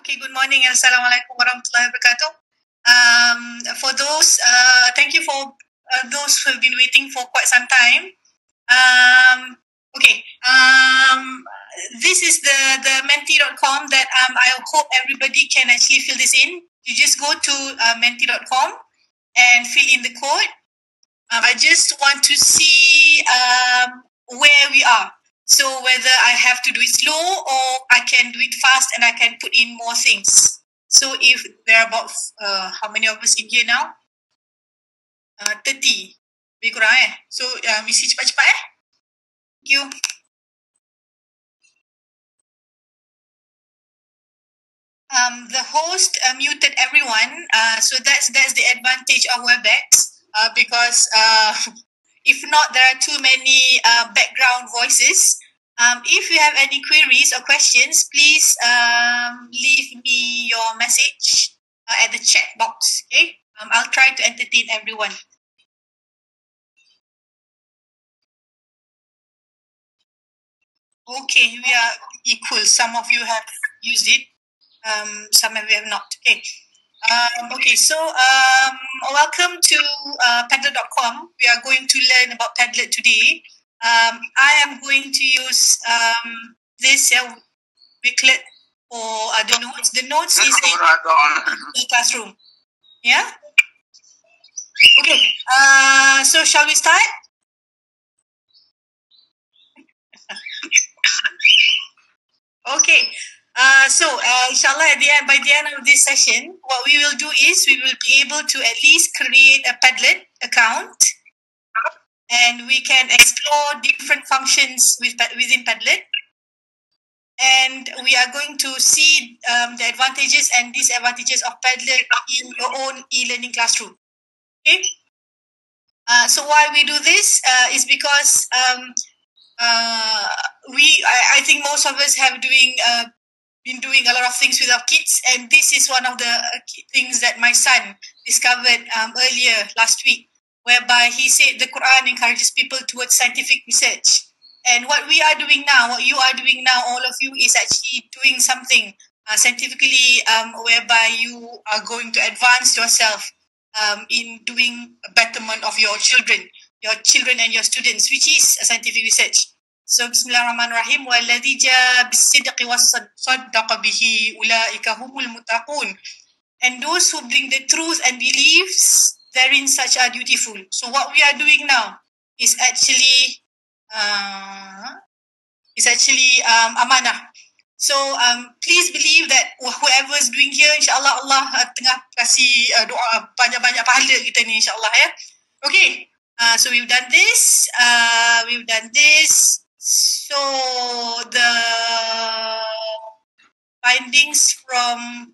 Okay, good morning and Assalamualaikum warahmatullahi wabarakatuh. For those, thank you for those who have been waiting for quite some time. Okay, this is the menti.com that I hope everybody can actually fill this in. You just go to menti.com and fill in the code. I just want to see where we are. So whether I have to do it slow or I can do it fast and I can put in more things. So if there are about, how many of us in here now? 30. Lebih kurang So mesti cepat-cepat Thank you. The host muted everyone. So that's the advantage of WebEx because if not, there are too many background voices. If you have any queries or questions, please leave me your message at the chat box. Okay, I'll try to entertain everyone. Okay, we are equal. Some of you have used it. Some of you have not. Okay. Okay, so welcome to Padlet.com. We are going to learn about Padlet today. I am going to use this booklet for the notes. The notes is in the classroom. Yeah? Okay, so shall we start? Okay. So inshallah by the end of this session, what we will do is we will be able to at least create a Padlet account and we can explore different functions within Padlet. And we are going to see the advantages and disadvantages of Padlet in your own e-learning classroom. Okay. So why we do this is because I think most of us have been doing a lot of things with our kids, and this is one of the things that my son discovered earlier last week, whereby he said the Quran encourages people towards scientific research. And what we are doing now, what you are doing now, all of you, is actually doing something scientifically whereby you are going to advance yourself in doing a betterment of your children and your students, which is a scientific research. So Bismillahirrahmanirrahim. وَالَّذِي جَاءَ بِالصِّدْقِ وَصَدَّقَ بِهِ أُولَٰئِكَ هُمُ الْمُتَّقُونَ. And those who bring the truth and beliefs therein such are dutiful. So what we are doing now is actually amanah. So please believe that whoever is doing here, insyaAllah Allah tengah kasih doa banyak-banyak pahala kita ni, insyaAllah ya. Okay, so we've done this. So the findings from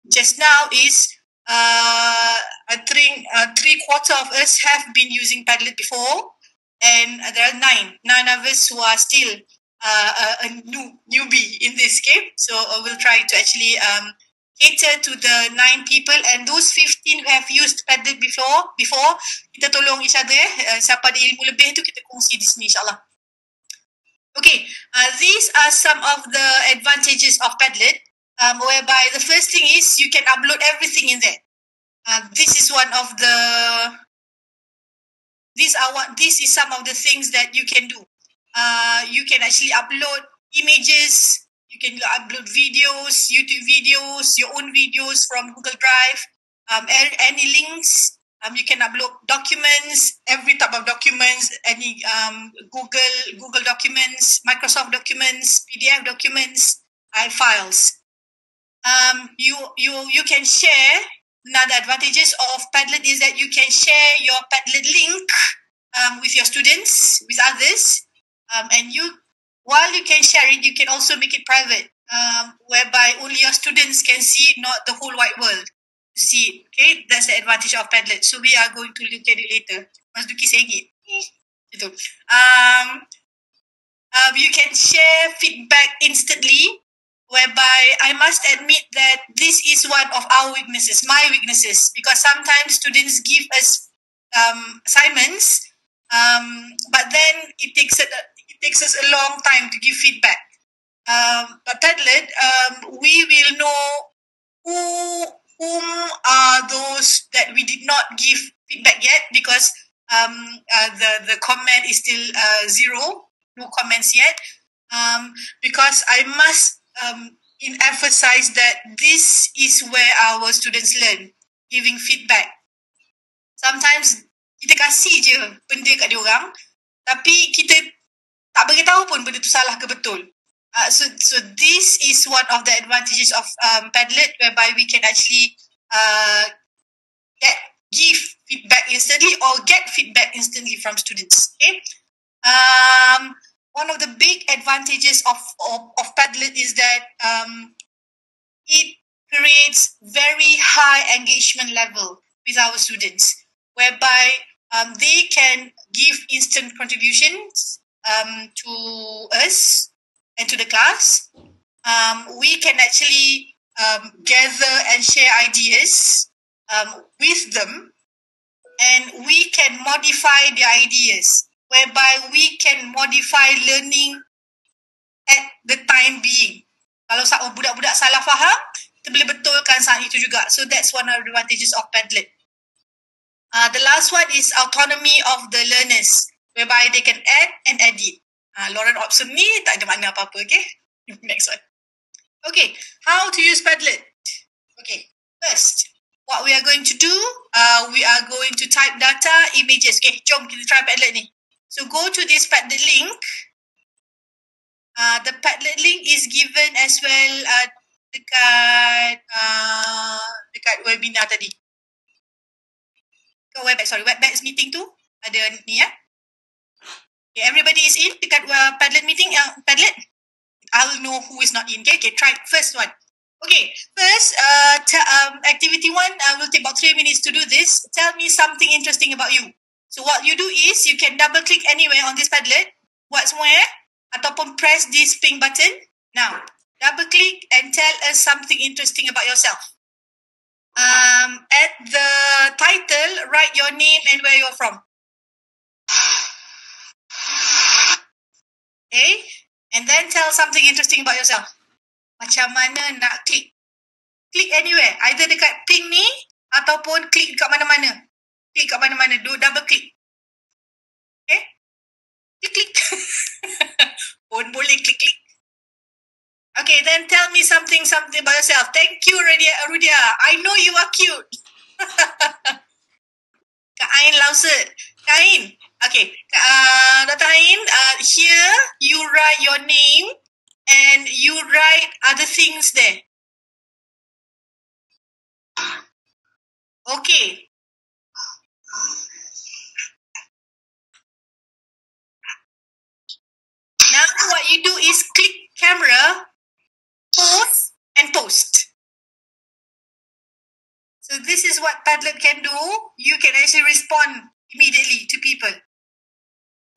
just now is I think 3/4 of us have been using Padlet before, and there are 9 of us who are still a newbie in this game. So we'll try to actually cater to the 9 people, and those 15 who have used Padlet before, kita tolong each other. Siapa ada ilmu lebih tu kita kongsi di sini, insyaAllah. Okay, these are some of the advantages of Padlet, whereby the first thing is you can upload everything in there. This is some of the things that you can do. You can actually upload images, you can upload videos, YouTube videos, your own videos from Google Drive, any links. You can upload documents, every type of documents, any Google documents, Microsoft documents, PDF documents, files. You can share. Another advantages of Padlet is that you can share your Padlet link with your students, with others, and while you can share it, you can also make it private, whereby only your students can see it, not the whole wide world to see it. Okay, that's the advantage of Padlet. So we are going to look at it later. Mas Duki sengit. Gitu. You can share feedback instantly, whereby I must admit that this is one of our weaknesses, my weaknesses, because sometimes students give us assignments, but then it takes us a long time to give feedback. Padlet, we will know whom are those that we did not give feedback yet, because the comment is still zero, no comments yet. Because I must emphasize that this is where our students learn, giving feedback. Sometimes kita kasih je benda kat diorang, tapi kita tak beritahu pun benda tu salah ke betul. So this is one of the advantages of Padlet, whereby we can actually give feedback instantly or get feedback instantly from students. Okay. One of the big advantages of Padlet is that it creates very high engagement level with our students, whereby they can give instant contributions to us and to the class. We can actually gather and share ideas with them, and we can modify the ideas, whereby we can modify learning at the time being. Kalau budak-budak salah faham, kita boleh betulkan saat itu juga. So that's one of the advantages of Padlet. The last one is autonomy of the learners, whereby they can add and edit. Lorem Ipsum ni tak ada makna apa-apa, okay? Next one. Okay, how to use Padlet? Okay, first, what we are going to do, we are going to type data, images. Okay, jom kita try Padlet ni. So go to this Padlet link. The Padlet link is given as well dekat webinar tadi. Webex meeting tu ada ni ya. Okay, everybody is in dekat Padlet meeting. Padlet, I'll know who is not in. Okay, try first one. Okay, first activity 1. I will take about 3 minutes to do this. Tell me something interesting about you. So what you do is you can double click anywhere on this Padlet, what's-where, ataupun press this pink button. Now, double click and tell us something interesting about yourself. At the title, write your name and where you're from. Okay, and then tell something interesting about yourself. Macam mana nak klik? Klik anywhere, either dekat pink ni ataupun klik dekat mana-mana. Klik kat mana-mana, do double click. Okay, klik. Pun boleh klik. Okay, then tell me something about yourself. Thank you, Rudia. I know you are cute. Kak Ain Lauset. Kak Ain. Okay, Dr. Ain, here you write your name and you write other things there. Okay. Now what you do is click camera, pause, and post. So this is what Padlet can do. You can actually respond immediately to people.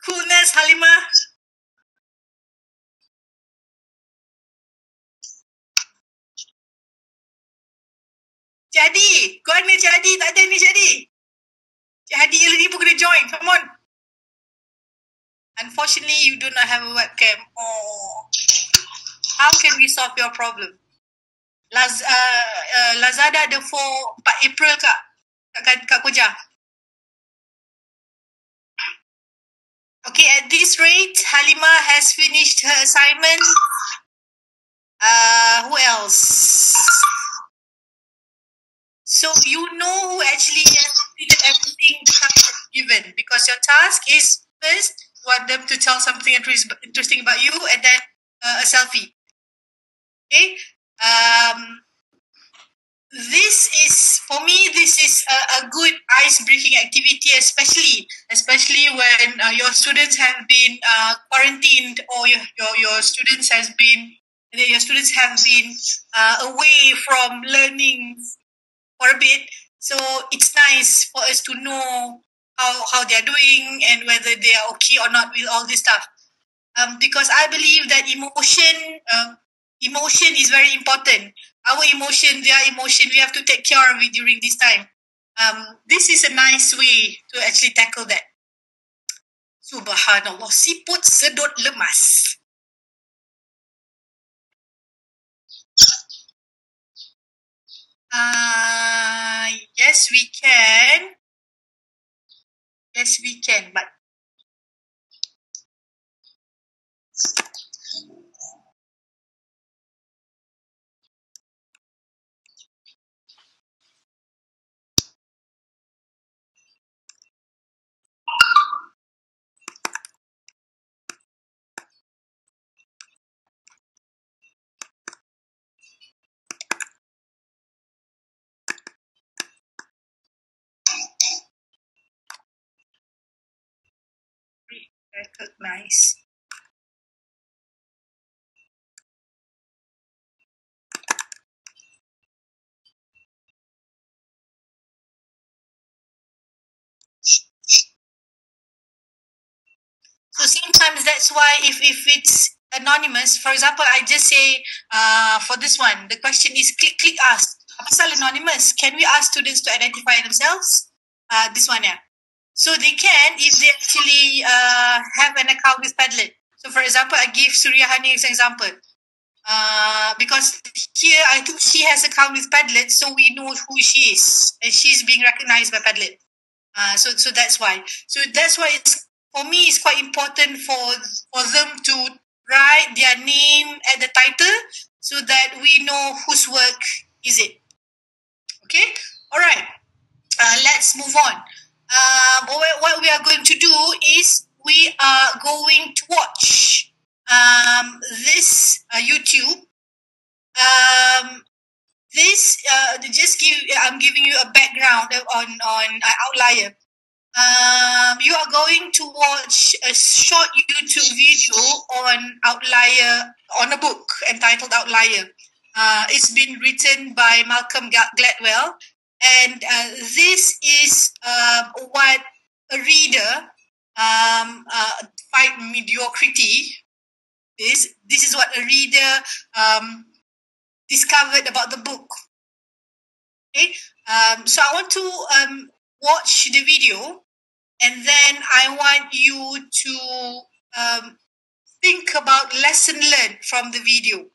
Coolness, Halimah. Jadi, kau ni jadi, tak ada ni jadi. Jadi ni pun kena join, come on. Unfortunately, you do not have a webcam. Oh. How can we solve your problem? Lazada ada 4 April kak Koja. Okay, at this rate, Halima has finished her assignment. Who else? So you know who actually has completed everything the task is given, because your task is first you want them to tell something interesting about you, and then a selfie. Okay. This is, for me, this is a good ice-breaking activity, especially when your students have been quarantined, or your students have been away from learning for a bit. So it's nice for us to know how they are doing and whether they are okay or not with all this stuff. Because I believe that emotion is very important. Our emotion, their emotion, we have to take care of it during this time. This is a nice way to actually tackle that. Subhanallah, siput sedut lemas. Yes, we can. Yes, we can, but recognize. So sometimes that's why if it's anonymous, for example, I just say for this one, the question is click ask. Pasal anonymous, can we ask students to identify themselves? This one, yeah. So they can if they actually have an account with Padlet. So for example, I give Suryahani as an example. Because here I think she has account with Padlet, so we know who she is, and she's being recognized by Padlet. So that's why. So that's why it's for me. It's quite important for them to write their name at the title, so that we know whose work is it. Okay. All right. Let's move on. What we are going to do is we are going to watch this YouTube. This I'm giving you a background on Outlier. You are going to watch a short YouTube video on Outlier, on a book entitled Outlier. It's been written by Malcolm Gladwell, and this is what a reader fight mediocrity is. This is what a reader discovered about the book. Okay, so I want to watch the video, and then I want you to think about lesson learned from the video.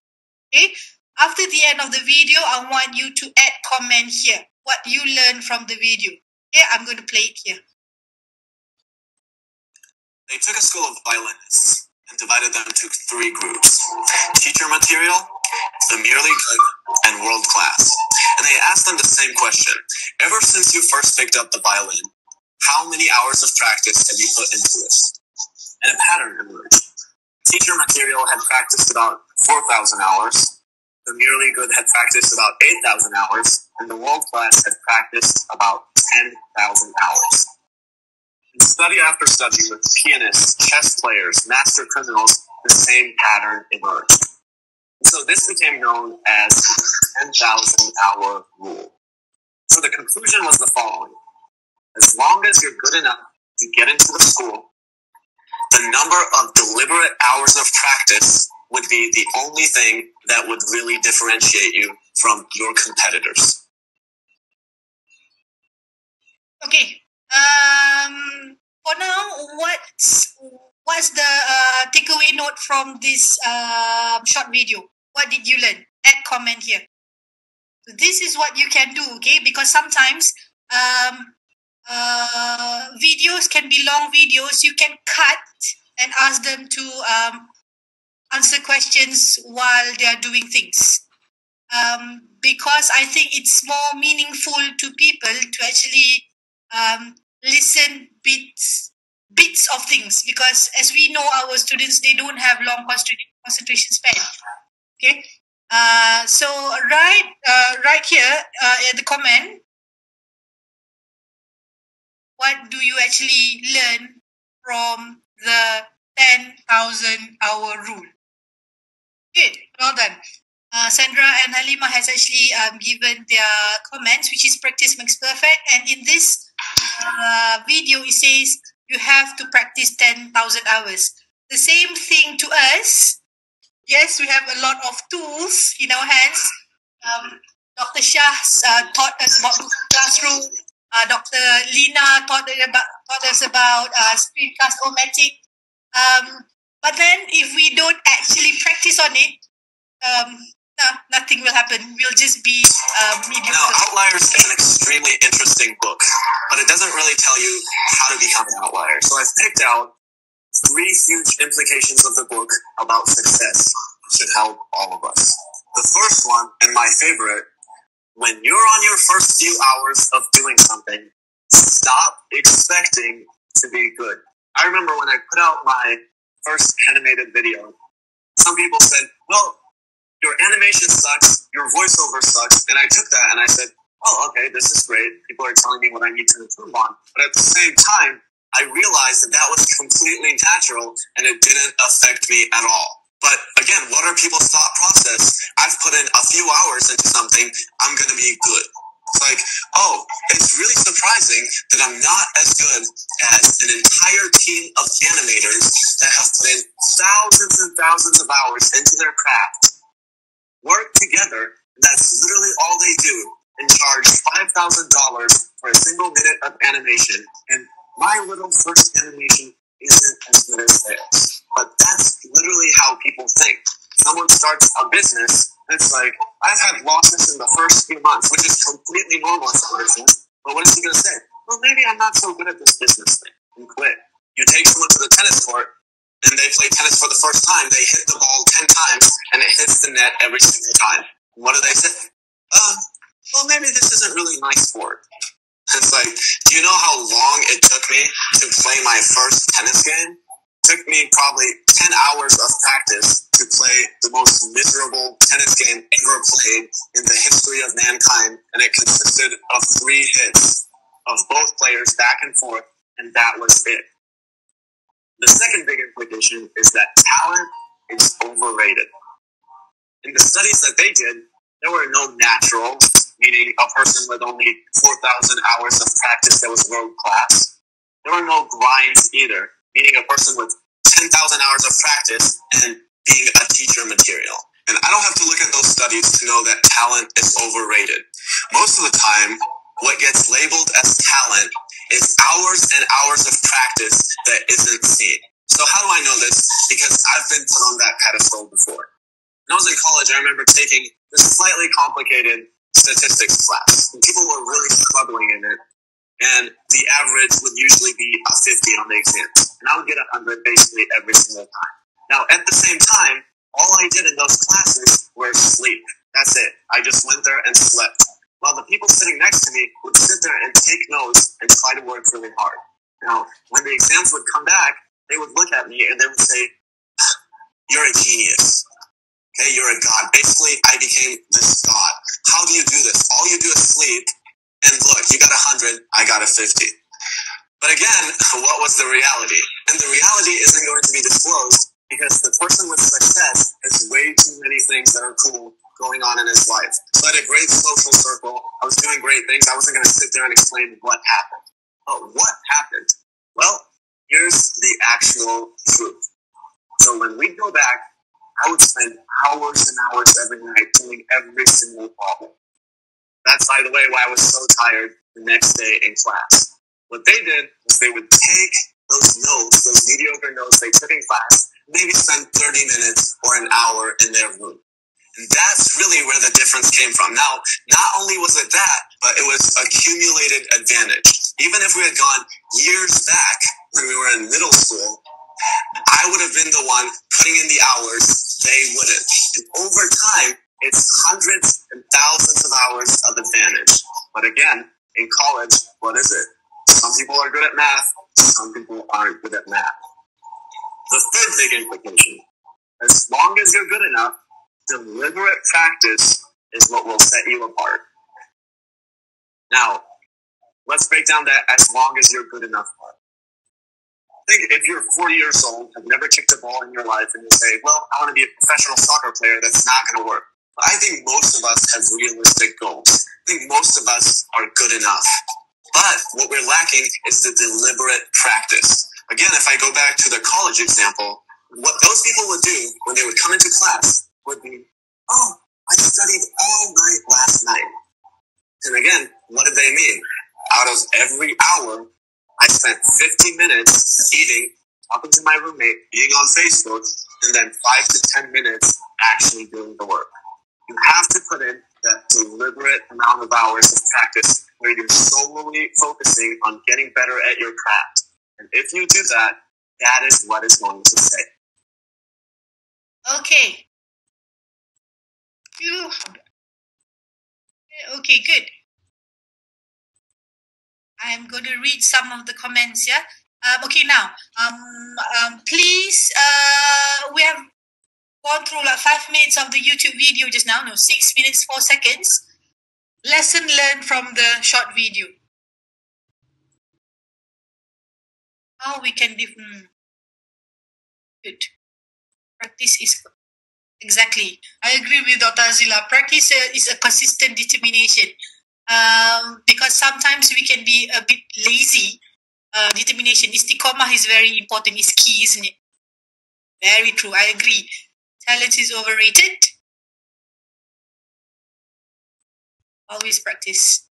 Okay, after the end of the video, I want you to add comment here what you learned from the video. Okay, I'm going to play it here. They took a school of violinists and divided them into 3 groups: teacher material, the merely good, and world class. And they asked them the same question: ever since you first picked up the violin, how many hours of practice have you put into it? And a pattern emerged. Teacher material had practiced about 4,000 hours, the merely good had practiced about 8,000 hours, and the world class had practiced about 10,000 hours. In study after study with pianists, chess players, master criminals, the same pattern emerged. So this became known as the 10,000 hour rule. So the conclusion was the following: as long as you're good enough to get into the school, the number of deliberate hours of practice would be the only thing that would really differentiate you from your competitors. Okay. For now, what's the takeaway note from this short video? What did you learn? Add comment here. So this is what you can do, okay? Because sometimes videos can be long videos. You can cut and ask them to answer questions while they are doing things. Because I think it's more meaningful to people to actually listen bits of things, because as we know, our students, they don't have long concentration span. Okay, so right here at the comment, what do you actually learn from the 10,000 hour rule? Okay, well done. Sandra and Halima has actually given their comments, which is practice makes perfect. And in this video, it says you have to practice 10,000 hours. The same thing to us. Yes, we have a lot of tools in our hands. Dr. Shah taught us about Google Classroom. Dr. Lina taught us about Screencast-O-Matic. But then if we don't actually practice on it, no, nothing will happen. We'll just be mediocre. Now, Outliers is an extremely interesting book, but it doesn't really tell you how to become an outlier. So I've picked out 3 huge implications of the book about success that should help all of us. The first one, and my favorite, when you're on your first few hours of doing something, stop expecting to be good. I remember when I put out my first animated video, some people said, well, your animation sucks, your voiceover sucks, and I took that and I said, oh, okay, this is great. People are telling me what I need to improve on. But at the same time, I realized that was completely natural and it didn't affect me at all. But again, what are people's thought process? I've put in a few hours into something, I'm going to be good. It's like, oh, it's really surprising that I'm not as good as an entire team of animators that have put in thousands and thousands of hours into their craft, work together, and that's literally all they do, and charge $5,000 for a single minute of animation. And my little first animation isn't as good as theirs. But that's literally how people think. Someone starts a business, and it's like, I've had losses in the first few months, which is completely normal as a business. But what is he going to say? Well, maybe I'm not so good at this business thing, and quit. You take someone to the tennis court, and they play tennis for the first time. They hit the ball 10 times, and it hits the net every single time. And what do they say? Well, maybe this isn't really my sport. It's like, do you know how long it took me to play my first tennis game? It took me probably 10 hours of practice to play the most miserable tennis game ever played in the history of mankind, and it consisted of 3 hits of both players back and forth, and that was it. The second big implication is that talent is overrated. In the studies that they did, there were no naturals, meaning a person with only 4,000 hours of practice that was world class. There were no grinds either, meaning a person with 10,000 hours of practice and being a teacher material. And I don't have to look at those studies to know that talent is overrated. Most of the time, what gets labeled as talent is hours and hours of practice that isn't seen. So how do I know this? Because I've been put on that pedestal before. When I was in college, I remember taking this slightly complicated statistics class. And people were really struggling in it. And the average would usually be a 50 on the exams. And I would get 100 basically every single time. Now, at the same time, all I did in those classes was sleep. That's it. I just went there and slept. While the people sitting next to me would sit there and take notes and try to work really hard. Now, when the exams would come back, they would look at me and they would say, you're a genius. Okay, you're a god. Basically, I became this god. How do you do this? All you do is sleep, and look, you got 100, I got a 50. But again, what was the reality? And the reality isn't going to be disclosed because the person with success has way too many things that are cool going on in his life. So I had a great social circle. I was doing great things. I wasn't going to sit there and explain what happened. But what happened? Well, here's the actual truth. So when we go back, I would spend hours and hours every night doing every single problem. That's, by the way, why I was so tired the next day in class. What they did was they would take those notes, those mediocre notes they took in class, maybe spend 30 minutes or an hour in their room. And that's really where the difference came from. Now, not only was it that, but it was accumulated advantage. Even if we had gone years back when we were in middle school, I would have been the one putting in the hours, they wouldn't. And over time, it's hundreds and thousands of hours of advantage. But again, in college, what is it? Some people are good at math, some people aren't good at math. The third big implication, as long as you're good enough, deliberate practice is what will set you apart. Now, let's break down that as long as you're good enough part. Think if you're 40 years old, have never kicked a ball in your life, and you say, well, I want to be a professional soccer player, that's not going to work. But I think most of us have realistic goals. I think most of us are good enough. But what we're lacking is the deliberate practice. Again, if I go back to the college example, what those people would do when they would come into class would be, oh, I studied all night last night. And again, what did they mean? Out of every hour, I spent 50 minutes eating, talking to my roommate, being on Facebook, and then 5 to 10 minutes actually doing the work. You have to put in that deliberate amount of hours of practice where you're solely focusing on getting better at your craft. And if you do that, that is what it's going to say. Okay. Okay, good. I am going to read some of the comments, yeah? Okay, now, please, we have gone through like 5 minutes of the YouTube video just now. No, 6 minutes, 4 seconds. Lesson learned from the short video. How we can good. Practice is exactly. I agree with Dr. Azila. Practice is a consistent determination. Because sometimes we can be a bit lazy. Determination, istiqomah is very important. It's key, isn't it? Very true. I agree. Talent is overrated. Always practice.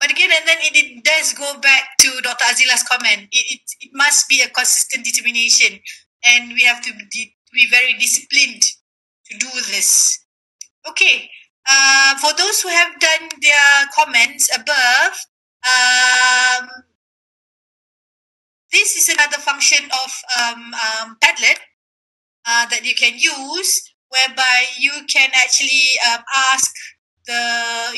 But again, and then it does go back to Dr. Azila's comment. It must be a consistent determination, and we have to be very disciplined to do this. Okay. For those who have done their comments above, this is another function of Padlet that you can use, whereby you can actually ask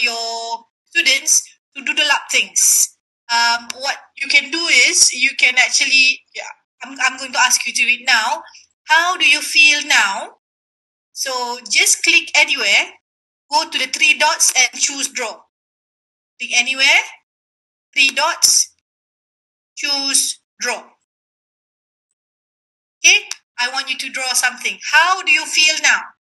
your students to doodle up things. What you can do is you can actually, I'm going to ask you to read now. How do you feel now? So just click anywhere, go to the 3 dots and choose draw. Click anywhere, 3 dots, choose draw. Okay, I want you to draw something. How do you feel now?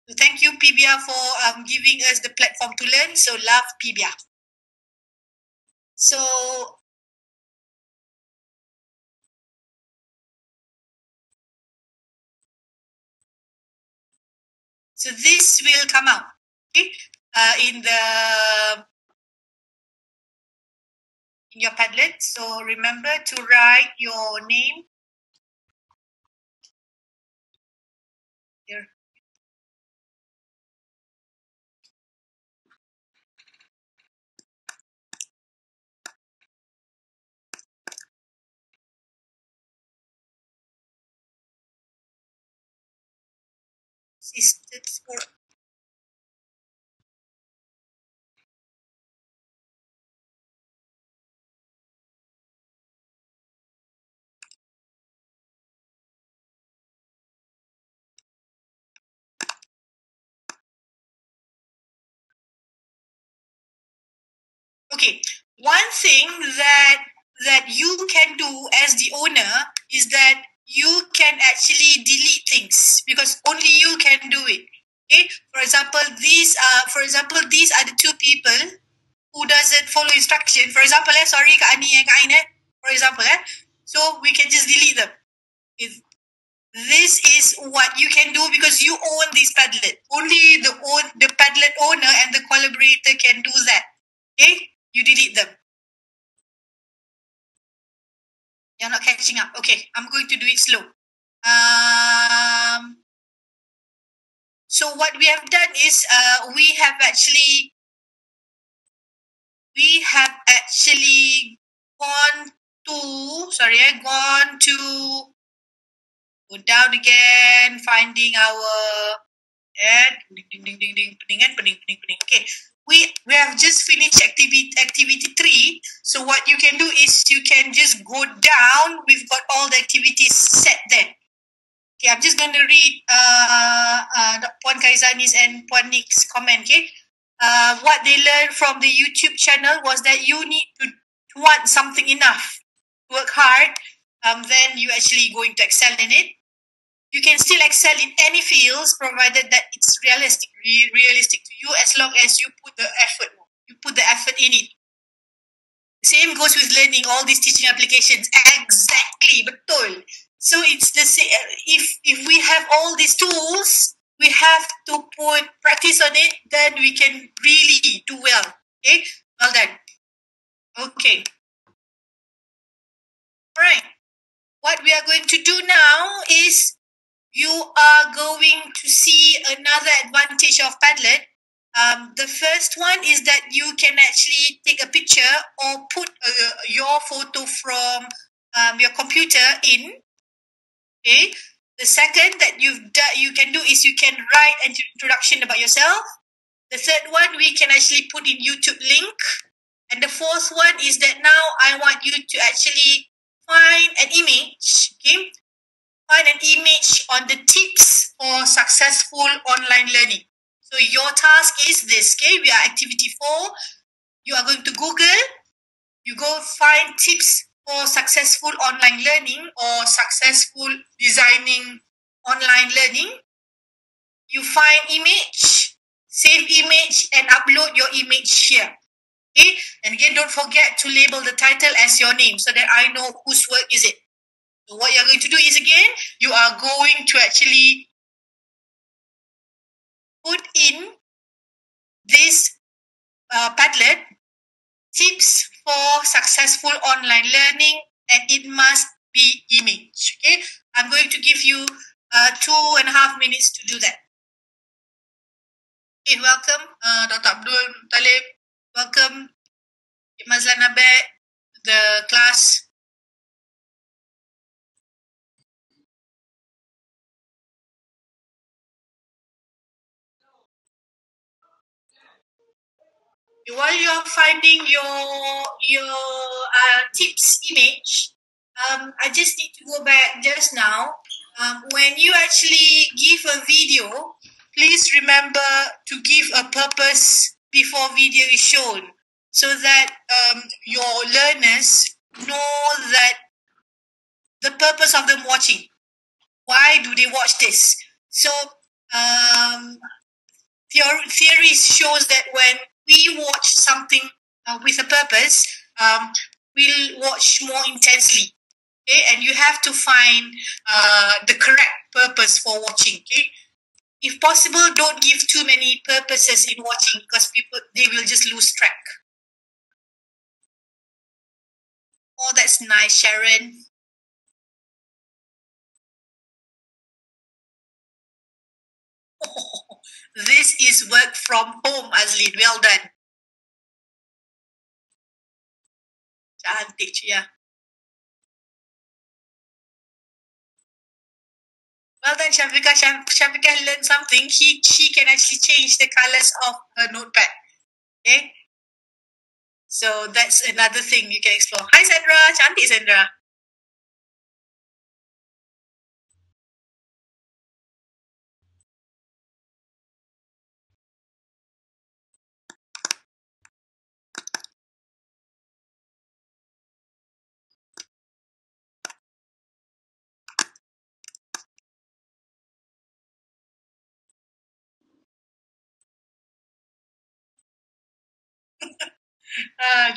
So thank you, Pibia, for giving us the platform to learn. So love, Pibia. So this will come out, okay, in your Padlet. So remember to write your name here. Okay, one thing that you can do as the owner is that you can actually delete things, because only you can do it. Okay, for example, these are the 2 people who doesn't follow instruction. For example, sorry, Kak Ani and Kak Ain, for example, so we can just delete them. This is what you can do because you own this Padlet. Only the Padlet owner and the collaborator can do that. Okay, you delete them. You're not catching up. Okay, I'm going to do it slow. So what we have done is we have actually gone to go down again, finding our okay. We have just finished activity 3. So what you can do is you can just go down. We've got all the activities set there. Okay, I'm just going to read Puan Kaizani's and Puan Nick's comment. Okay, what they learned from the YouTube channel was that you need to want something enough, work hard, then you actually going to excel in it. You can still excel in any fields provided that it's realistic to you, as long as you put the effort. You put the effort in it. Same goes with learning all these teaching applications. Exactly, betul. So it's the same. If we have all these tools, we have to put practice on it. Then we can really do well. Okay, well done. Okay. All right. What we are going to do now is you are going to see another advantage of Padlet. The first one is that you can actually take a picture or put your photo from your computer in. Okay. The second that you can do is you can write an introduction about yourself. The third one, we can actually put in YouTube link. And the fourth one is that now I want you to actually find an image. Okay. Find an image on the tips for successful online learning. So your task is this, okay? We are activity 4. You are going to Google. You go find tips for successful online learning or successful designing online learning. You find image, save image, and upload your image here. Okay? And again, don't forget to label the title as your name so that I know whose work is it. So what you're going to do is, again, you are going to actually put in this Padlet, tips for successful online learning, and it must be image. Okay, I'm going to give you 2.5 minutes to do that. Okay, welcome, Dr. Abdul Talib. Welcome, Mazlan Abed, the class. While you're finding your tips image, I just need to go back just now. When you actually give a video, please remember to give a purpose before video is shown, so that your learners know that the purpose of them watching. Why do they watch this? So theory shows that when we watch something with a purpose, we'll watch more intensely. Okay, and you have to find the correct purpose for watching. Okay, if possible, don't give too many purposes in watching because they will just lose track. Oh, that's nice, Sharon. Oh, this is work from home, Azlin. Well done. Cantik, ya. Well done, Shafika. Shafika learned something. She can actually change the colors of her notepad. Okay? So that's another thing you can explore. Hi, Sandra. Cantik, Sandra.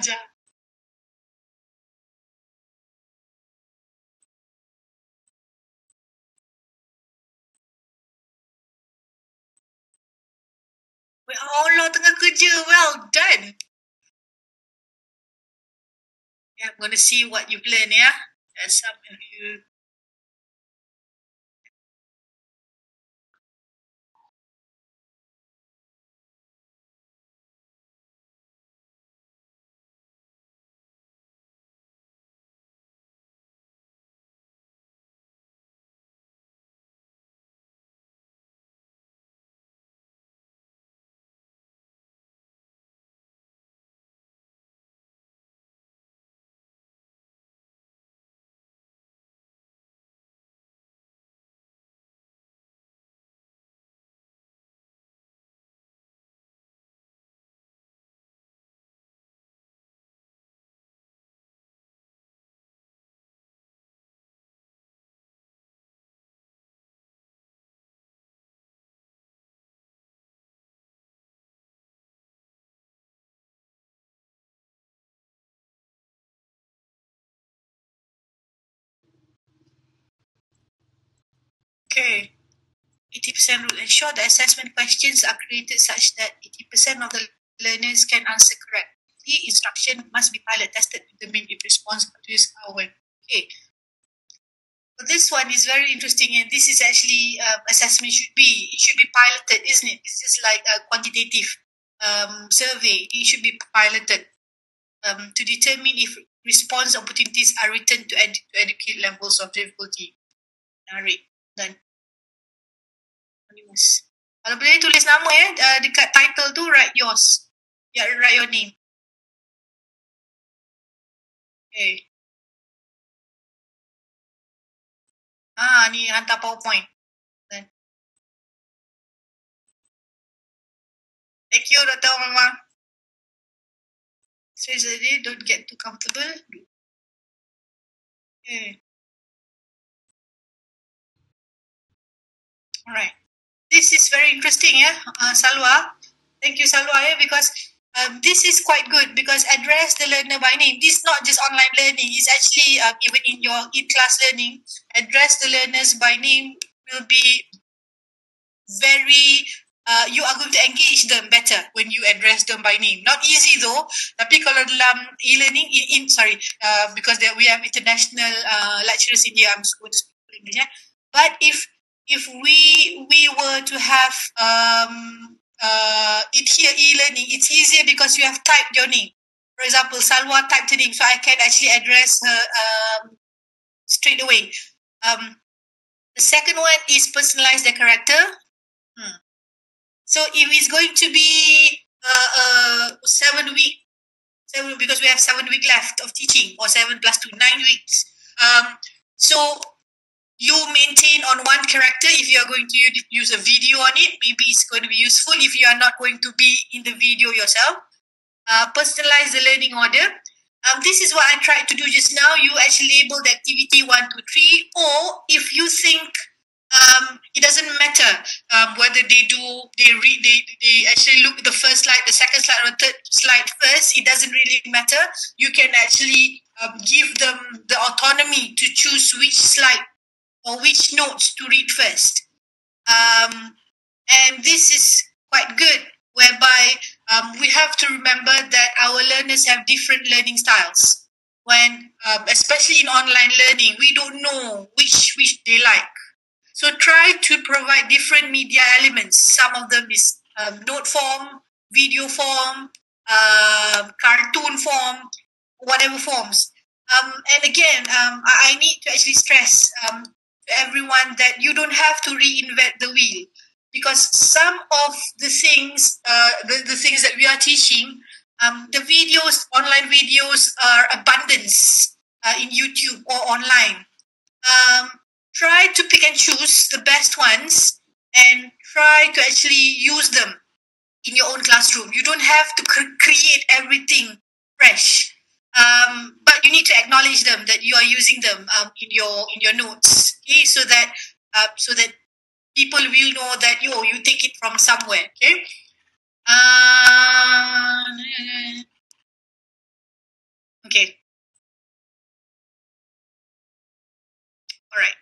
Ja. Allah, tengah kerja. Well done. Yeah, I'm going to see what you've learned, yeah? There's some of you. Okay. 80% rule. Ensure the assessment questions are created such that 80% of the learners can answer correctly. Instruction must be pilot tested to determine if response to this hour. Okay. But this one is very interesting, and this is actually assessment it should be piloted, isn't it? This is like a quantitative survey. It should be piloted to determine if response opportunities are written to educate levels of difficulty. Menarik. Dan anonymous. Kalau boleh tulis nama dekat title tu write yours. Yeah, write your name. Okay. Ni hantar PowerPoint. Dan. Thank you, Dr. Mama. So don't get too comfortable. Okay. All right. This is very interesting, Salwa. Thank you, Salwa, because this is quite good because address the learner by name. This is not just online learning. It's actually even in your in-class learning. Address the learners by name will be very you are going to engage them better when you address them by name. Not easy though. Tapi kalau dalam e-learning, because we have international lecturers in here, I'm going to speak English. But if we were to have it here e-learning, it's easier because you have typed your name. For example, Salwa typed her name, so I can actually address her straight away. The second one is personalize the character. So if it's going to be 7 week, because we have 7 week left of teaching, or 7 plus 2, 9 weeks. So you maintain on one character. If you are going to use a video on it, maybe it's going to be useful. If you are not going to be in the video yourself, personalize the learning order. This is what I tried to do just now. You actually label the activity 1, 2, 3, or if you think it doesn't matter whether they actually look at the first slide, the second slide, or the third slide first. It doesn't really matter. You can actually give them the autonomy to choose which slide or which notes to read first. And this is quite good, whereby we have to remember that our learners have different learning styles. When, especially in online learning, we don't know which they like. So try to provide different media elements. Some of them is note form, video form, cartoon form, whatever forms. And again, I need to actually stress to everyone that you don't have to reinvent the wheel, because some of the things, the things that we are teaching, the videos, online videos are abundance in YouTube or online. Try to pick and choose the best ones and try to actually use them in your own classroom. You don't have to create everything fresh, but you need to acknowledge them, that you are using them in your notes, okay? So that people will know that you take it from somewhere, okay? Okay. All right.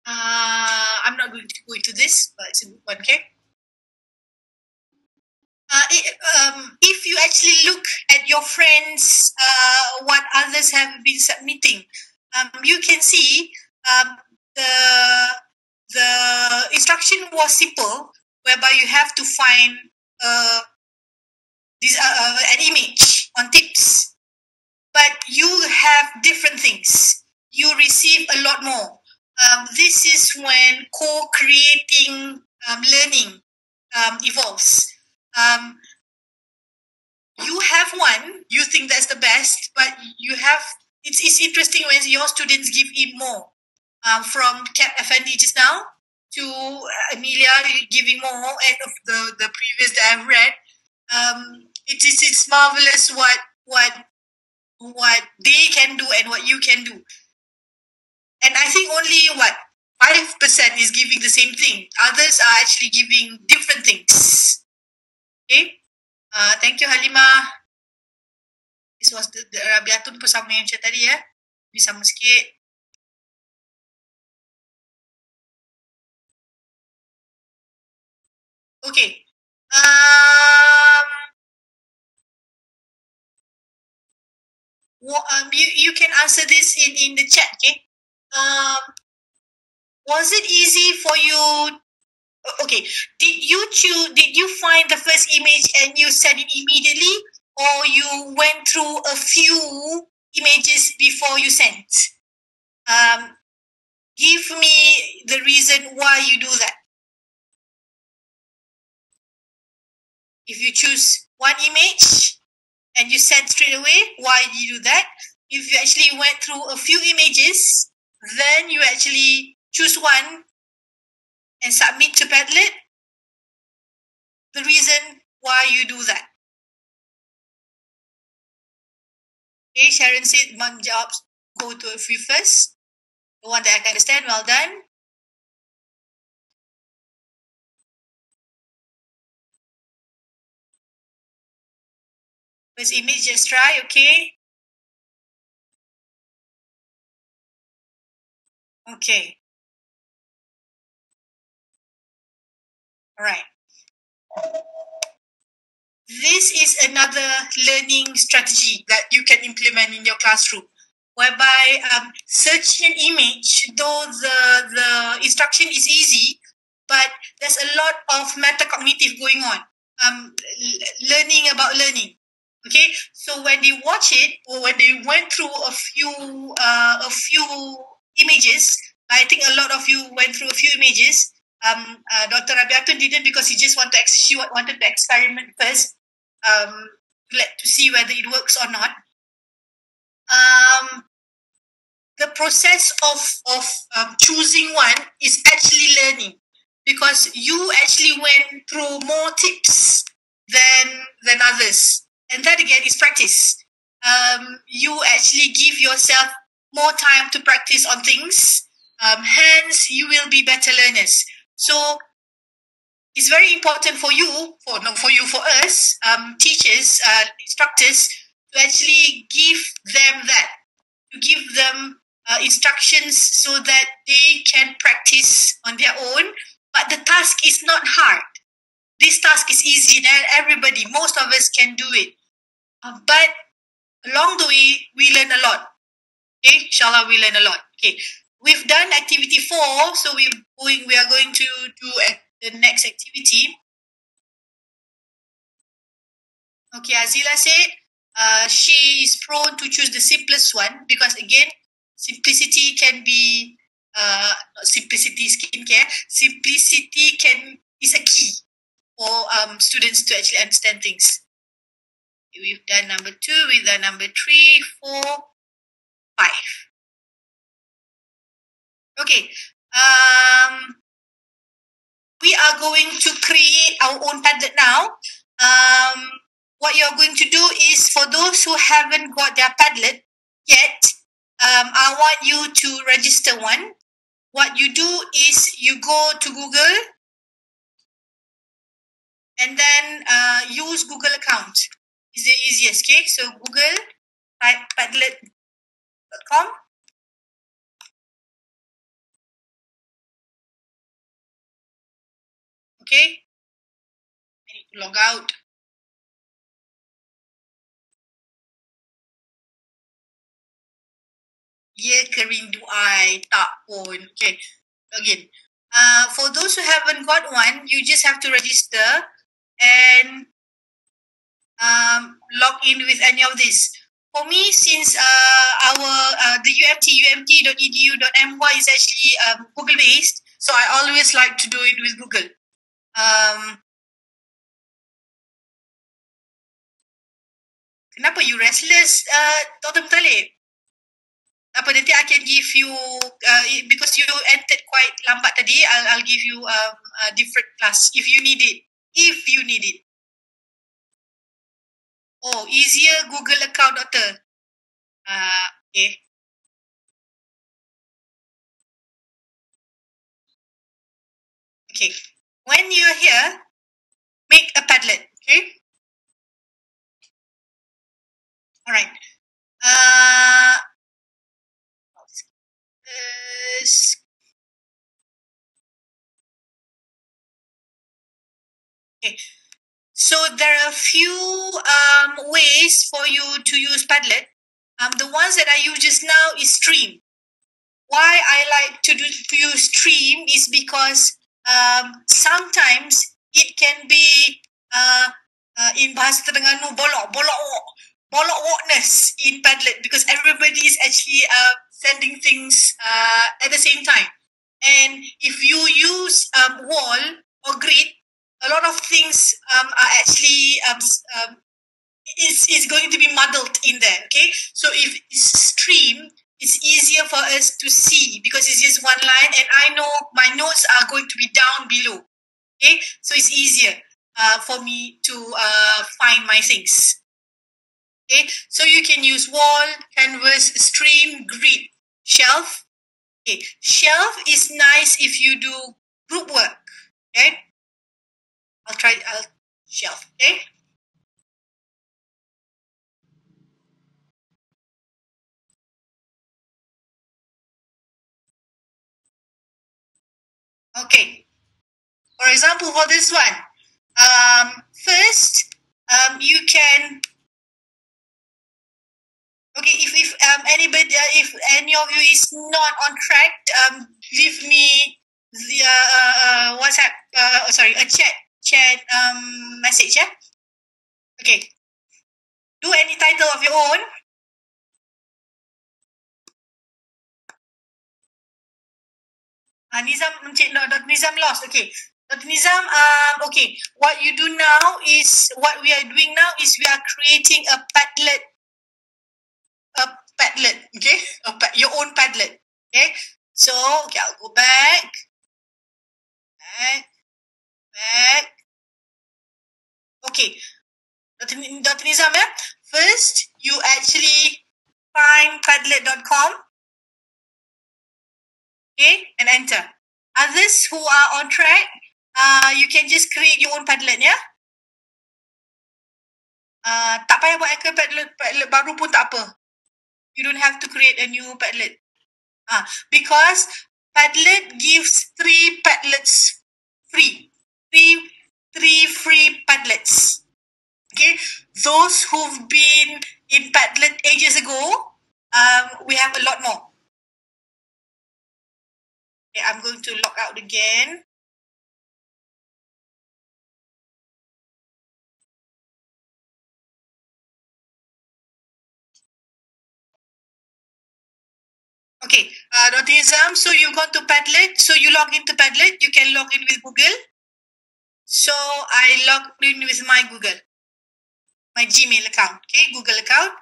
I'm not going to go into this, but it's a good one, okay? If you actually look at your friends, what others have been submitting, you can see the instruction was simple, whereby you have to find an image on tips, but you have different things. You receive a lot more. This is when co-creating learning evolves. You have one, you think that's the best, but it's interesting when your students give in more. From Kat Effendi just now to Amelia giving more, and of the previous that I've read. It's marvelous what they can do and what you can do. And I think only 5% is giving the same thing. Others are actually giving different things. Okay. Thank you, Halima. This was the Rabiatun pun sama yang macam tadi ya. Ni sama sikit. Okay. You can answer this in the chat, okay? Was it easy for you? Okay, did you find the first image and you sent it immediately, or you went through a few images before you sent? Give me the reason why you do that. If you choose one image and you send straight away, why do you do that? If you actually went through a few images, then you actually choose one and submit to Padlet, the reason why you do that. Okay, Sharon said, Mom jobs go to a few first. The one that I can understand, well done. First image, just try, okay? Okay. All right. This is another learning strategy that you can implement in your classroom, whereby search an image, though the instruction is easy, but there's a lot of metacognitive going on, learning about learning. Okay, so when they watch it, or when they went through a few images, I think a lot of you went through a few images. Dr. Rabiatun didn't, because he just she wanted to experiment first, to see whether it works or not. The process of choosing one is actually learning, because you actually went through more tips than others, and that again is practice. You actually give yourself more time to practice on things, hence you will be better learners. So it's very important for you, for us, teachers, instructors, to actually give them that, to give them instructions so that they can practice on their own. But the task is not hard. This task is easy, and everybody, most of us can do it. But along the way, we learn a lot. Okay, inshallah, we learn a lot. Okay, we've done activity 4, so we are going to do the next activity. Okay, Azila said she is prone to choose the simplest one, because again, simplicity can be not simplicity skincare. Simplicity is a key for students to actually understand things. We've done number 2, we've done number 3, 4, 5. Okay. We are going to create our own Padlet now. What you're going to do is, for those who haven't got their Padlet yet, I want you to register one. What you do is you go to Google and then use Google account. It's the easiest, okay? So Google, type padlet.com. Okay? I need to log out. Ye kerindu I tak pun. Okay, again. For those who haven't got one, you just have to register and log in with any of this. For me, since the umt.edu.my is actually Google based, so I always like to do it with Google. Kenapa you restless, Dr. Mutalib? Apa nanti I can give you, because you entered quite lambat tadi, I'll give you a different class if you need it. If you need it. Oh, easier Google account, doctor. Okay. Okay. When you're here, make a Padlet. Okay. All right. Okay. So there are a few ways for you to use Padlet. The ones that I use just now is Stream. why I like to use stream is because sometimes it can be in bahasa Terengganu bolok-bolokness in Padlet because everybody is actually sending things at the same time. And if you use wall or grid, a lot of things are actually is going to be muddled in there. Okay, so if it's stream, it's easier for us to see because it's just one line, and I know my notes are going to be down below. Okay, so it's easier for me to find my things. Okay, so you can use wall, canvas, stream, grid, shelf. Okay, shelf is nice if you do group work. Okay, I'll shelf. Okay. Okay. For example, for this one, first, you can. Okay, if anybody, if any of you is not on track, leave me the WhatsApp. Sorry, a chat message. Yeah. Okay. Do any title of your own. Nizam, Dr. Nizam lost. Okay. Dr. Nizam, okay. What you do now is, what we are doing now is we are creating a Padlet. Okay? Your own Padlet. Okay? So, okay, I'll go back. Back. Okay. Dr. Nizam, yeah? First, you actually find Padlet.com. Okay? And enter. Others who are on track, you can just create your own Padlet, yeah? Tak payah buat Padlet baru pun tak apa. You don't have to create a new Padlet. Because Padlet gives 3 Padlets free. Three free Padlets. Okay, those who've been in Padlet ages ago, we have a lot more. Okay, I'm going to log out again. Okay, Dr. Nizam, so you've gone to Padlet. So you log into Padlet. You can log in with Google. So I logged in with my Google, my Gmail account. Okay, Google account.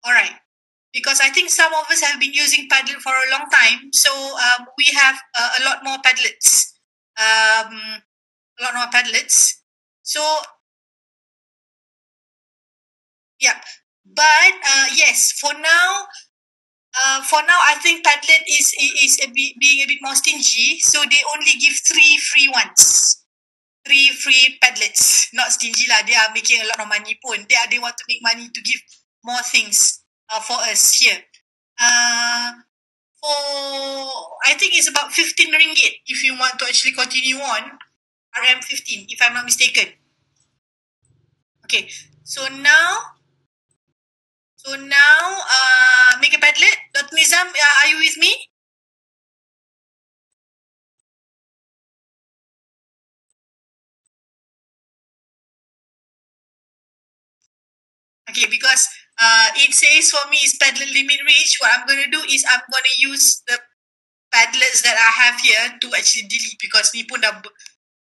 All right. Because I think some of us have been using Padlet for a long time. So we have a lot more Padlets. So, yeah. But yes, for now, I think Padlet is being a bit more stingy. So they only give 3 free ones. 3 free Padlets. Not stingy lah. They are making a lot of money pun. They want to make money to give more things for us here. I think it's about 15 ringgit if you want to actually continue on. RM15, if I'm not mistaken. Okay, so now, make a Padlet. Dr. Nizam, are you with me? Okay, because it says for me is Padlet limit reach. What I'm going to do is I'm going to use the Padlets that I have here to actually delete because ni pun dah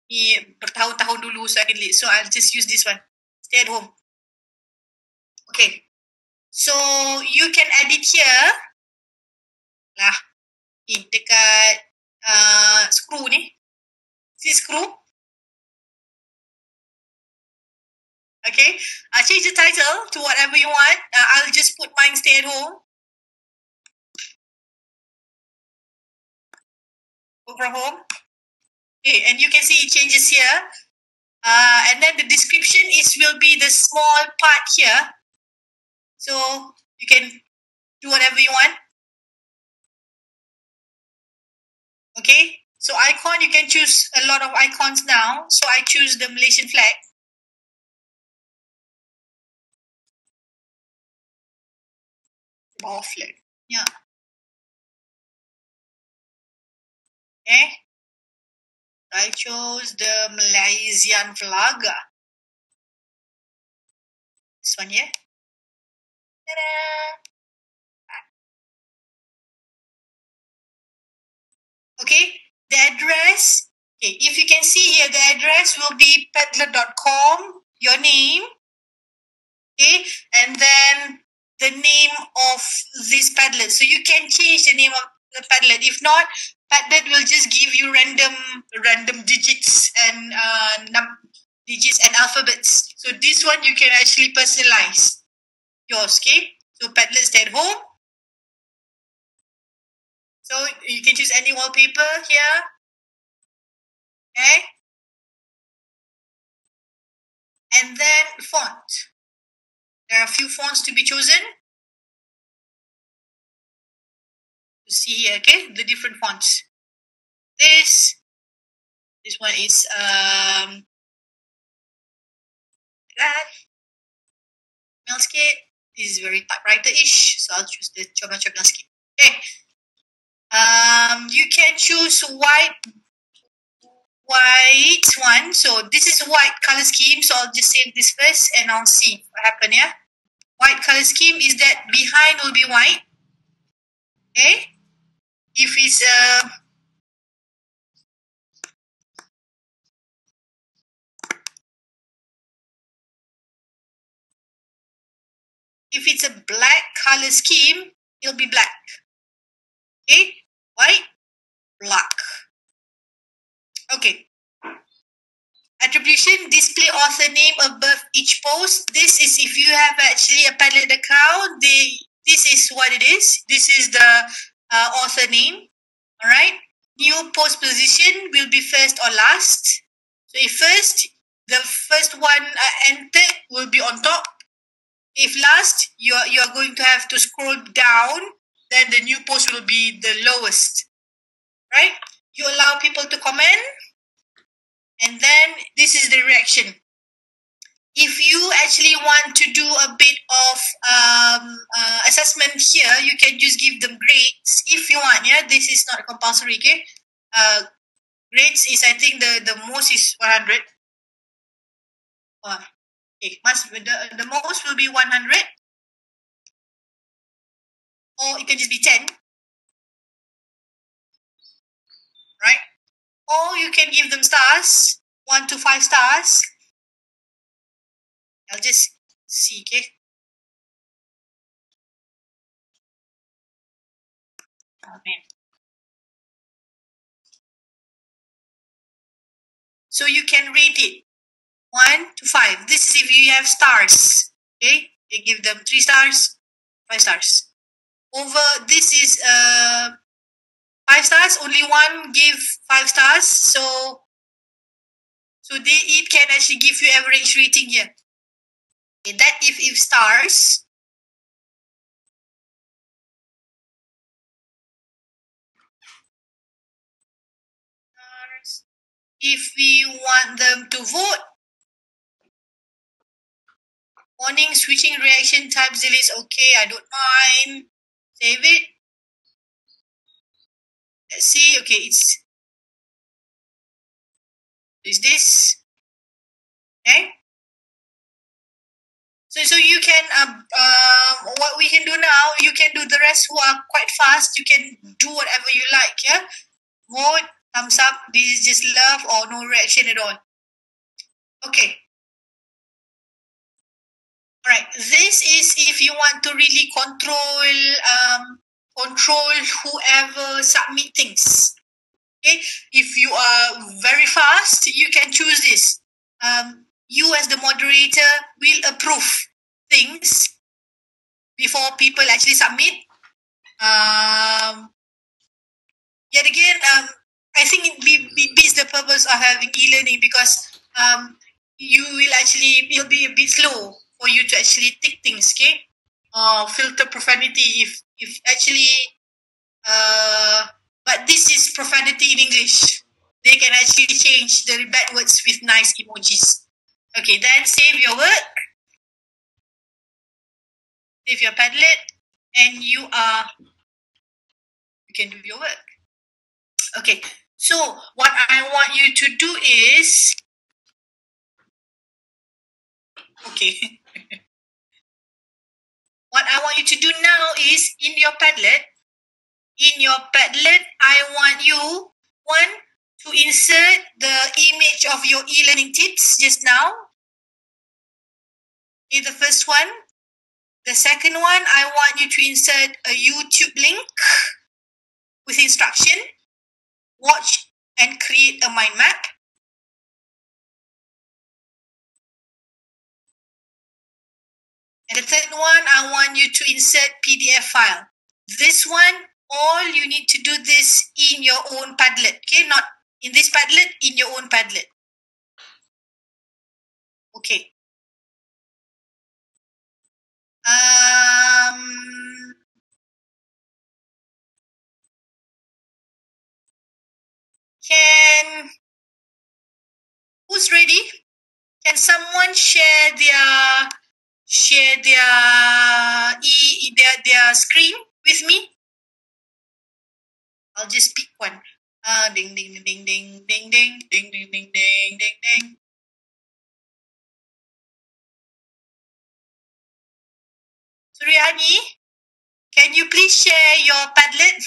bertahun-tahun dulu so I can delete. So I'll just use this one. Stay at home. Okay. So you can edit here. Lah. Dekat screw ni. See screw? Okay. Change the title to whatever you want. I'll just put mine stay at home. Work from home. Okay, and you can see it changes here. And then the description will be the small part here. So you can do whatever you want. Okay. So icon, you can choose a lot of icons now. So I choose the Malaysian flag. Offline. Yeah. Okay. I chose the Malaysian flag. This one here. Ta-da! Okay, the address. Okay, if you can see here, the address will be padlet.com, your name. Okay, and then the name of this Padlet. So you can change the name of the Padlet. If not, Padlet will just give you random digits and digits and alphabets. So this one you can actually personalize yours. Okay, so Padlet stay at home. So you can choose any wallpaper here. Okay, and then font. There are a few fonts to be chosen. You see here, okay, the different fonts. This one is that Milskate. This is very typewriter-ish, so I'll choose the Choma Milskate. Okay. You can choose white one. So this is white color scheme. So I'll just save this first, and I'll see what happens. Yeah. White color scheme is that behind will be white. Okay. If it's a black color scheme, it'll be black. Okay, white, black. Okay. Attribution, display author name above each post. This is if you have actually a Padlet account, this is what it is. This is the author name. All right. New post position will be first or last. So if the first one entered will be on top. If last, you are going to have to scroll down. Then the new post will be the lowest. Right? You allow people to comment. And then this is the reaction. If you actually want to do a bit of assessment here, you can just give them grades if you want. Yeah, this is not compulsory. Okay, grades is, I think the most is 100. Okay, the most will be 100, or it can just be 10, right? Or you can give them stars, 1 to 5 stars. I'll just see. Okay. Oh, man. So you can rate it 1 to 5. This is if you have stars. Okay, you give them 3 stars, 5 stars. Over this is 5 stars. Only one give 5 stars. So it can actually give you average rating here. Okay, that if stars. If we want them to vote, warning, switching reaction types delays. Okay, I don't mind. Save it. Let's see. Okay, it's this. Okay. So you can what we can do now. You can do the rest who are quite fast. You can do whatever you like. Yeah. Vote, thumbs up. This is just love or no reaction at all. Okay. All right. This is if you want to really control whoever submit things. Okay. If you are very fast, you can choose this. You as the moderator will approve things before people actually submit. Yet again, I think it beats the purpose of having e-learning because it'll be a bit slow for you to actually tick things, okay? Filter profanity if actually, but this is profanity in English. They can actually change the bad words with nice emojis. Okay, then save your work. Save your Padlet. and you can do your work. Okay, so what I want you to do is, okay, what I want you to do now is in your Padlet, I want you, one, to insert the image of your e-learning tips just now. In the first one. The second one, I want you to insert a YouTube link with instruction. Watch and create a mind map. And the third one, I want you to insert PDF file. This one, all you need to do this in your own Padlet. Okay, not in this Padlet, in your own Padlet. Okay. Who's ready? Can someone share their their screen with me? I'll just pick one. Ding ding ding ding ding ding ding ding ding ding ding ding. Suryani, can you please share your Padlet?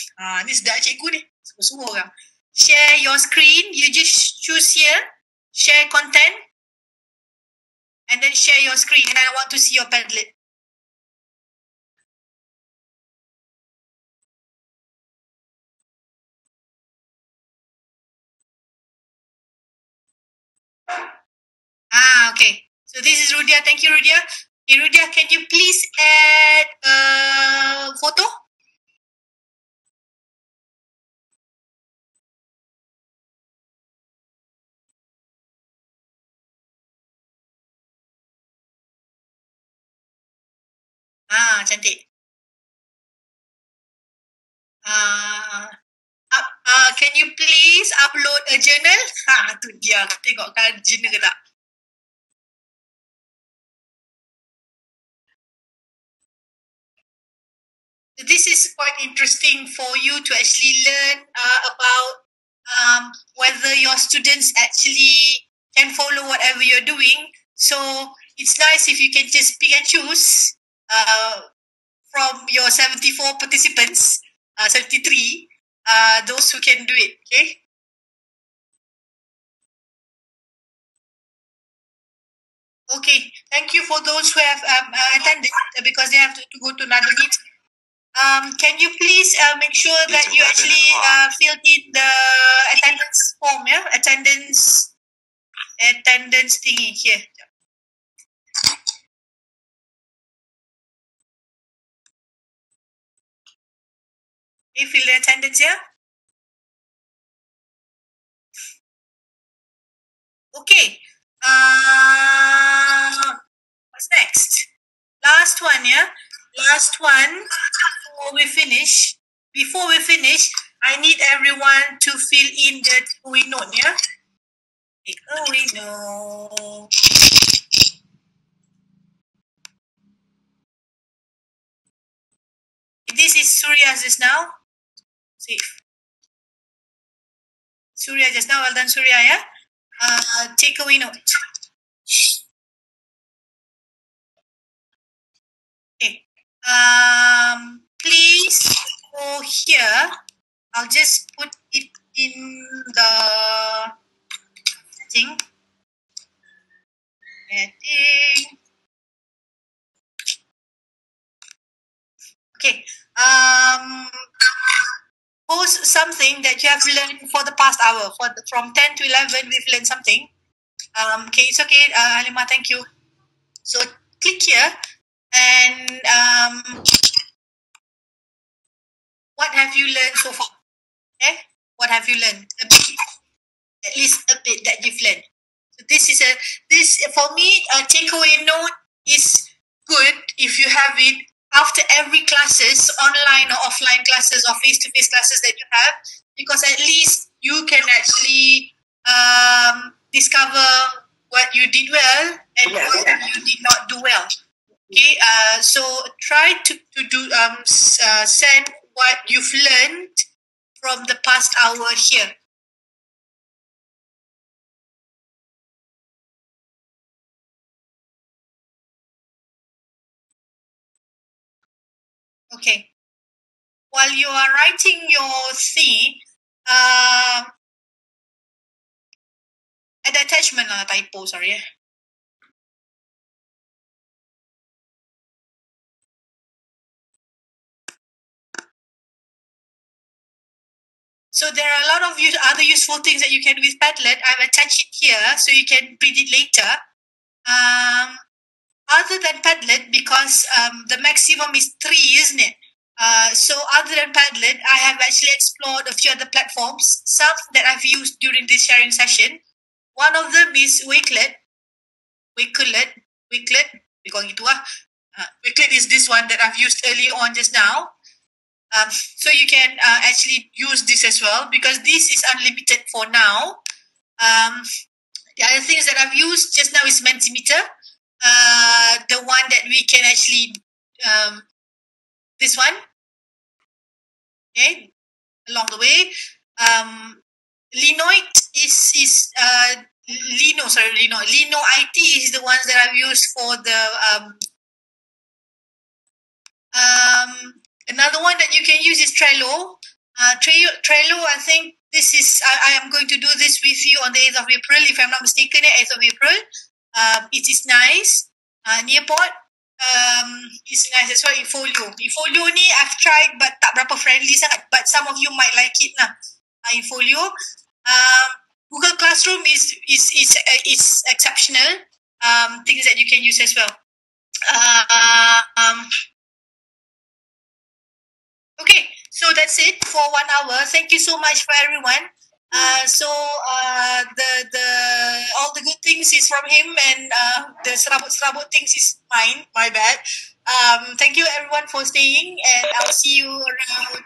Ni sedap cikgu ni. Semua orang. Share your screen. You just choose here. Share content. And then share your screen. And I want to see your Padlet. Okay. So this is Rudia. Thank you, Rudia. Hey, Rudia, can you please add a photo? Cantik. Can you please upload a journal? Tu dia. Tengok kan journal ke tak? This is quite interesting for you to actually learn about whether your students actually can follow whatever you're doing. So it's nice if you can just pick and choose from your 74 participants, 73, those who can do it, okay? Okay, thank you for those who have attended because they have to go to another meeting. Can you please make sure that you actually filled in the attendance form, yeah? Attendance thingy here. You fill the attendance here? Okay. What's next? Last one, yeah? Last one, before we finish, I need everyone to fill in the takeaway note, yeah? Takeaway note. This is Surya just now. Safe. Surya just now. Well done, Surya, yeah? Takeaway note. Okay. Please go here. I'll just put it in the setting. Okay. Post something that you have learned for the past hour. From 10 to 11, we've learned something. Okay, it's okay, Halima, thank you. So click here and what have you learned so far? Okay, what have you learned? A bit, at least a bit that you've learned. So this for me, a takeaway note is good if you have it after every classes, online or offline classes or face-to-face classes that you have, because at least you can actually discover what you did well and what you did not do well. Okay, so try to do send what you've learned from the past hour here. Okay. While you are writing your thing, ada attachment lah, typo, sorry. So there are a lot of other useful things that you can do with Padlet. I've attached it here so you can read it later. Other than Padlet, because the maximum is 3, isn't it? So other than Padlet, I have actually explored a few other platforms, some that I've used during this sharing session. One of them is Wakelet. Wakelet, Wakelet is this one that I've used earlier on just now. So you can actually use this as well, because this is unlimited for now. The other things that I've used just now is Mentimeter, the one that we can actually, this one, okay, along the way. Linoit is Lino IT is the ones that I've used for the another one that you can use is Trello. Trello, I think this is, I am going to do this with you on the 8th of April, if I'm not mistaken, 8th of April. It is nice. Nearport is nice as well. Efolio ni I've tried but tak berapa friendly sangat, but some of you might like it lah. Efolio. Google Classroom is exceptional. Things that you can use as well. Okay, so that's it for 1 hour. Thank you so much for everyone. So the all the good things is from him, and the serabut things is mine. My bad. Thank you everyone for staying, and I'll see you around